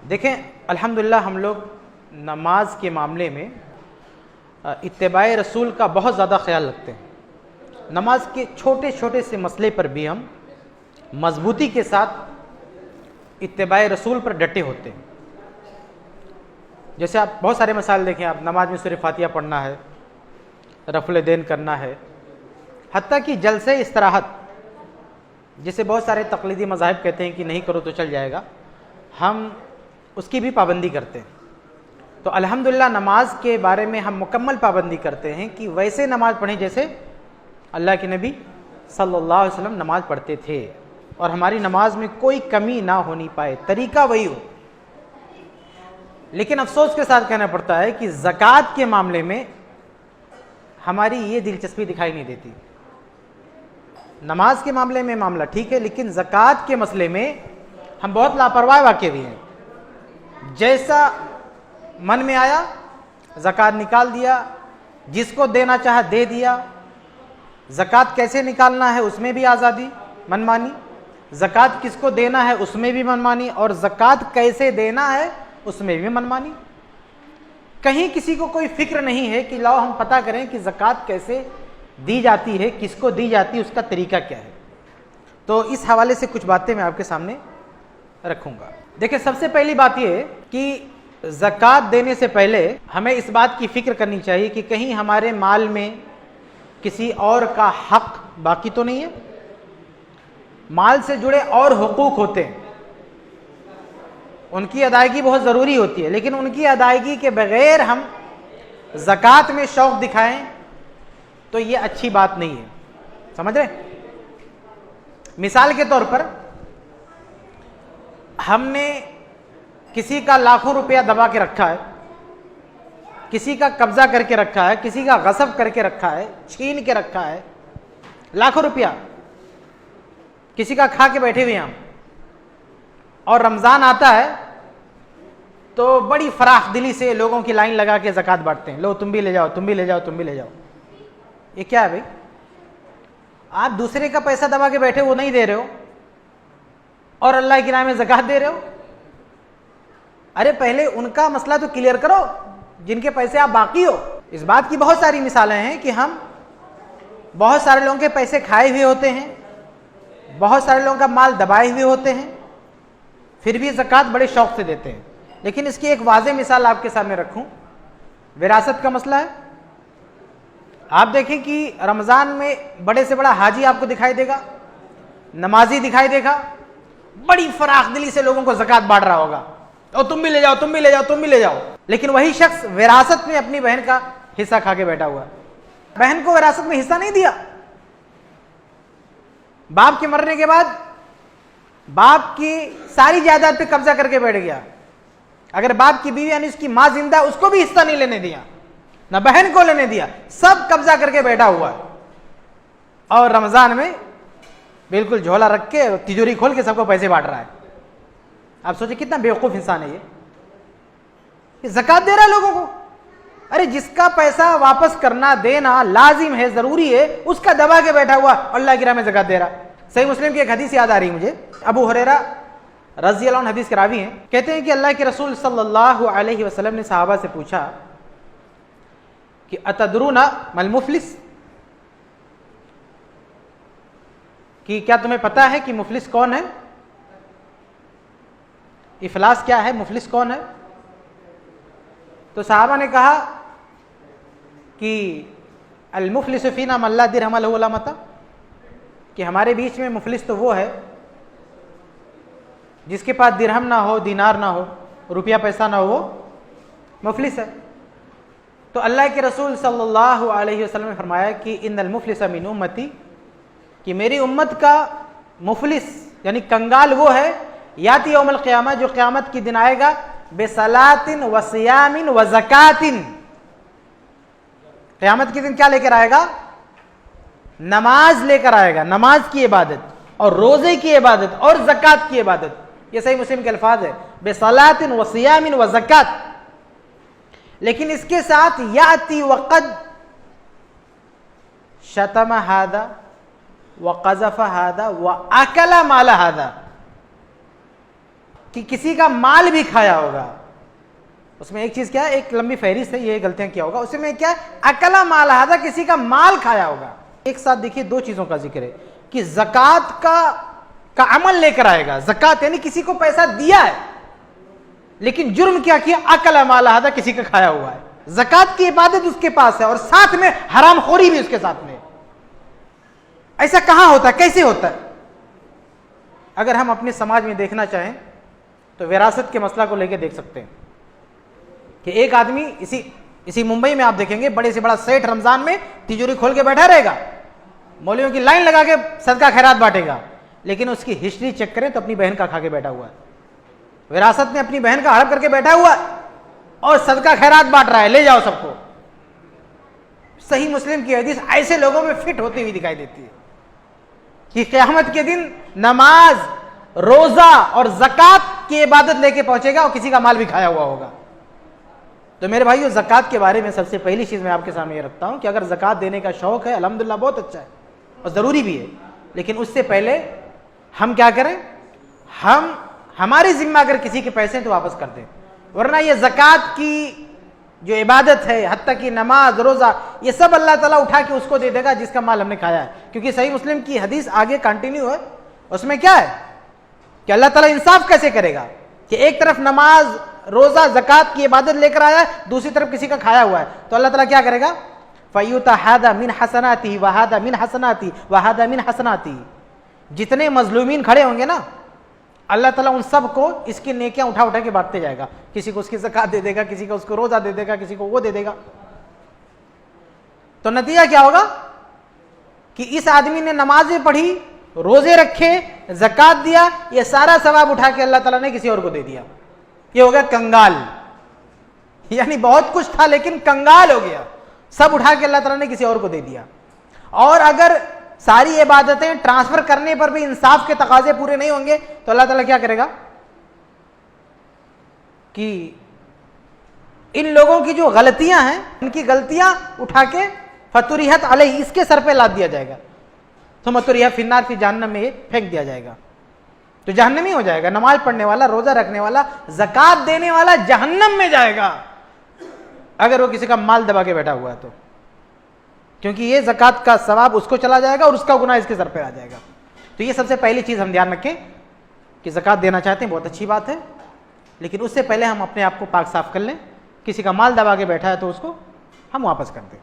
دیکھیں الحمدللہ ہم لوگ نماز کے معاملے میں اتباع رسول کا بہت زیادہ خیال رکھتے ہیں. نماز کے چھوٹے چھوٹے سے مسئلے پر بھی ہم مضبوطی کے ساتھ اتباع رسول پر ڈٹے ہوتے ہیں. جیسے آپ بہت سارے مسائل دیکھیں، آپ نماز میں سورہ فاتحہ پڑھنا ہے، رفع الیدین کرنا ہے، حتیٰ کہ جلسہ استراحت جسے بہت سارے تقلیدی مذاہب کہتے ہیں کہ نہیں کرو تو چل جائے گا، ہم اس کی بھی پابندی کرتے ہیں. تو الحمدللہ نماز کے بارے میں ہم مکمل پابندی کرتے ہیں کہ ویسے نماز پڑھیں جیسے اللہ کے نبی صلی اللہ علیہ وسلم نماز پڑھتے تھے، اور ہماری نماز میں کوئی کمی نہ ہونی پائے، طریقہ وہی ہو. لیکن افسوس کے ساتھ کہنا پڑتا ہے کہ زکوٰۃ کے معاملے میں ہماری یہ دلچسپی دکھائی نہیں دیتی. نماز کے معاملے میں معاملہ ٹھیک ہے، لیکن زکوٰۃ کے مسئلے میں ہم بہت لاپرواہ واقع ہوئے ہیں. جیسا من میں آیا زکوٰۃ نکال دیا، جس کو دینا چاہا دے دیا. زکوٰۃ کیسے نکالنا ہے اس میں بھی آزادی، منمانی. زکوٰۃ کس کو دینا ہے اس میں بھی منمانی، اور زکوٰۃ کیسے دینا ہے اس میں بھی منمانی. کہیں کسی کو کوئی فکر نہیں ہے کہ لاؤ ہم پتہ کریں کہ زکوٰۃ کیسے دی جاتی ہے، کس کو دی جاتی ہے، اس کا طریقہ کیا ہے. تو اس حوالے سے کچھ باتیں میں آپ کے سامنے رکھوں گا. دیکھیں سب سے پہلی بات یہ ہے کہ زکوٰۃ دینے سے پہلے ہمیں اس بات کی فکر کرنی چاہیے کہ کہیں ہمارے مال میں کسی اور کا حق باقی تو نہیں ہے. مال سے جڑے اور حقوق ہوتے ہیں، ان کی ادائیگی بہت ضروری ہوتی ہے، لیکن ان کی ادائیگی کے بغیر ہم زکوٰۃ میں شوق دکھائیں تو یہ اچھی بات نہیں ہے. سمجھ رہے؟ مثال کے طور پر ہم نے کسی کا لاکھوں روپیہ دبا کے رکھا ہے، کسی کا قبضہ کر کے رکھا ہے، کسی کا غصب کر کے رکھا ہے، چھین کے رکھا ہے، لاکھوں روپیہ کسی کا کھا کے بیٹھے ہوئے ہیں ہم. اور رمضان آتا ہے تو بڑی فراخ دلی سے لوگوں کی لائن لگا کے زکوٰۃ بانٹتے ہیں. لو تم بھی لے جاؤ، تم بھی لے جاؤ، تم بھی لے جاؤ. یہ کیا ہے بھائی؟ آپ دوسرے کا پیسہ دبا کے بیٹھے وہ نہیں دے رہے ہو اور اللہ کی راہ میں زکوٰۃ دے رہے ہو. ارے پہلے ان کا مسئلہ تو کلیئر کرو جن کے پیسے آپ باقی ہو. اس بات کی بہت ساری مثالیں ہیں کہ ہم بہت سارے لوگوں کے پیسے کھائے ہوئے ہوتے ہیں، بہت سارے لوگوں کا مال دبائے ہوئے ہوتے ہیں، پھر بھی زکوٰۃ بڑے شوق سے دیتے ہیں. لیکن اس کی ایک واضح مثال آپ کے سامنے رکھوں، وراثت کا مسئلہ ہے. آپ دیکھیں کہ رمضان میں بڑے سے بڑا حاجی آپ کو دکھائی دے گا، نمازی دکھائی دے گا، بڑی فراخ دلی سے لوگوں کو زکوٰۃ بانٹ رہا ہوگا، اور تم بھی لے جاؤ، تم بھی لے جاؤ، تم بھی لے جاؤ. لیکن وہی شخص وراثت میں اپنی بہن کا حصہ کھا کے بیٹھا ہوا ہے. بہن کو وراثت میں حصہ نہیں دیا. باپ کے مرنے کے بعد باپ کی ساری جائیداد پہ قبضہ کر کے بیٹھ گیا. اگر باپ کی بیوی یعنی اس کی ماں زندہ ہے اس کو بھی حصہ نہیں لینے دیا، نہ بہن کو لینے دیا، سب قبضہ کر کے بیٹھا ہوا ہے. اور رمضان میں بالکل جھولا رکھ کے تجوری کھول کے سب کو پیسے بانٹ رہا ہے. آپ سوچیں کتنا بیوقوف انسان ہے یہ زکوٰۃ دے رہا ہے لوگوں کو. ارے جس کا پیسہ واپس کرنا دینا لازم ہے، ضروری ہے، اس کا دبا کے بیٹھا ہوا اللہ کی راہ میں زکوٰۃ دے رہا. صحیح مسلم کی ایک حدیث یاد آ رہی مجھے، ابو ہریرہ رضی اللہ عنہ حدیث کے راوی ہیں، کہتے ہیں کہ اللہ کے رسول صلی اللہ علیہ وسلم نے صحابہ سے پوچھا کہ اتدرون ما المفلس، کہ کیا تمہیں پتا ہے کہ مفلس کون ہے؟ افلاس کیا ہے، مفلس کون ہے؟ تو صحابہ نے کہا کہ المفلس فینا من لا درہم لہ ولا متاع، کہ ہمارے بیچ میں مفلس تو وہ ہے جس کے پاس درہم نہ ہو، دینار نہ ہو، روپیہ پیسہ نہ ہو، وہ مفلس ہے. تو اللہ کے رسول صلی اللہ علیہ وسلم نے فرمایا کہ ان المفلس من امتی، کہ میری امت کا مفلس یعنی کنگال وہ ہے یاتی یوم القیامہ، جو قیامت کی دن آئے گا بصلاۃ و صیام و زکوٰۃ. قیامت کے دن کیا لے کر آئے گا؟ نماز لے کر آئے گا، نماز کی عبادت اور روزے کی عبادت اور زکوٰۃ کی عبادت. یہ صحیح مسلم کے الفاظ ہے، بصلاۃ و صیام و زکوٰۃ. لیکن اس کے ساتھ یاتی وقد شتم ھذا وقذف ھذا واکل مال ھذا، کہ کسی کا مال بھی کھایا ہوگا. اس میں ایک چیز کیا ہے, ایک لمبی فہرست ہے یہ غلطیاں کیا ہوگا. اس میں کیا ہے, اکلا مال ہذا, کسی کا مال کھایا ہوگا. ایک ساتھ دیکھیے دو چیزوں کا ذکر ہے کہ زکوٰۃ کا عمل لے کر آئے گا. زکوٰۃ یعنی کسی کو پیسہ دیا ہے, لیکن جرم کیا کیا, اکلا مال ہذا, کسی کا کھایا ہوا ہے. زکوٰۃ کی عبادت اس کے پاس ہے اور ساتھ میں حرام خوری بھی اس کے ساتھ میں. ایسا کہاں ہوتا ہے, کیسے ہوتا ہے؟ اگر ہم اپنے سماج میں دیکھنا چاہیں تو وراثت کے مسئلہ کو لے کے دیکھ سکتے ہیں کہ ایک آدمی اسی ممبئی میں آپ دیکھیں گے بڑے سے بڑا سیٹ رمضان میں تجوری کھول کے بیٹھا رہے گا, مولویوں کی لائن لگا کے صدقہ خیرات بانٹے گا, لیکن اس کی ہسٹری چیک کریں تو اپنی بہن کا کھا کے بیٹھا ہوا ہے. وراثت میں اپنی بہن کا ہڑپ کر کے بیٹھا ہوا ہے اور صدقہ خیرات بانٹ رہا ہے, لے جاؤ سب کو. صحیح مسلم کی حدیث ایسے لوگوں میں فٹ ہوتی ہوئی دکھائی دیتی ہے کہ قیامت کے دن نماز, روزہ اور زکوٰۃ کی عبادت لے کے پہنچے گا اور کسی کا مال بھی کھایا ہوا ہوگا. تو میرے بھائیو, زکوٰۃ کے بارے میں سب سے پہلی چیز میں آپ کے سامنے یہ رکھتا ہوں کہ اگر زکوٰۃ دینے کا شوق ہے الحمدللہ بہت اچھا ہے اور ضروری بھی ہے, لیکن اس سے پہلے ہم کیا کریں, ہماری ذمہ اگر کسی کے پیسے ہیں تو واپس کر دیں. ورنہ یہ زکوٰۃ کی جو عبادت ہے, حتیٰ کہ نماز, روزہ, یہ سب اللہ تعالیٰ اٹھا کے اس کو دے دے گا جس کا مال ہم نے کھایا ہے. کیونکہ صحیح مسلم کی حدیث آگے کنٹینیو ہے, اس میں کیا ہے کہ اللہ تعالیٰ انصاف کیسے کرے گا کہ ایک طرف نماز, روزہ, زکوٰۃ کی عبادت لے کر آیا ہے, دوسری طرف کسی کا کھایا ہوا ہے, تو اللہ تعالیٰ کیا کرے گا, فَيُؤْتَى هَذَا مِنْ حَسَنَاتِهِ وَهَذَا مِنْ حَسَنَاتِهِ وَهَذَا مِنْ حَسَنَاتِهِ. جتنے مظلومین کھڑے ہوں گے نا, اللہ تعالیٰ ان سب کو اس کی نیکیاں اٹھا کے بانٹتے جائے گا. کسی کو اس کی زکوٰۃ دے دے گا, کسی کو اس کو روزہ دے دے گا, کسی کو وہ دے دے گا. تو نتیجہ کیا ہوگا کہ اس آدمی نے نمازیں پڑھی, روزے رکھے, زکوٰۃ دیا, یہ سارا ثواب اٹھا کے اللہ تعالیٰ نے کسی اور کو دے دیا. یہ ہو گیا کنگال, یعنی بہت کچھ تھا لیکن کنگال ہو گیا, سب اٹھا کے اللہ تعالیٰ نے کسی اور کو دے دیا. اور اگر ساری عبادتیں ٹرانسفر کرنے پر بھی انصاف کے تقاضے پورے نہیں ہوں گے تو اللہ تعالیٰ کیا کرے گا کہ ان لوگوں کی جو غلطیاں ہیں ان کی غلطیاں اٹھا کے فطریحت علیہ, اس کے سر پہ لاد دیا جائے گا. ثم طرح فی النار, فی جہنم میں پھینک دیا جائے گا, تو جہنمی ہو جائے گا. نماز پڑھنے والا, روزہ رکھنے والا, زکوٰۃ دینے والا جہنم میں جائے گا اگر وہ کسی کا مال دبا کے بیٹھا ہوا ہے تو, کیونکہ یہ زکوٰۃ کا ثواب اس کو چلا جائے گا اور اس کا گناہ اس کے سر پہ آ جائے گا. تو یہ سب سے پہلی چیز ہم دھیان رکھیں کہ زکوٰۃ دینا چاہتے ہیں بہت اچھی بات ہے, لیکن اس سے پہلے ہم اپنے آپ کو پاک صاف کر لیں. کسی کا مال دبا کے بیٹھا ہے تو اس کو ہم واپس کر دیں.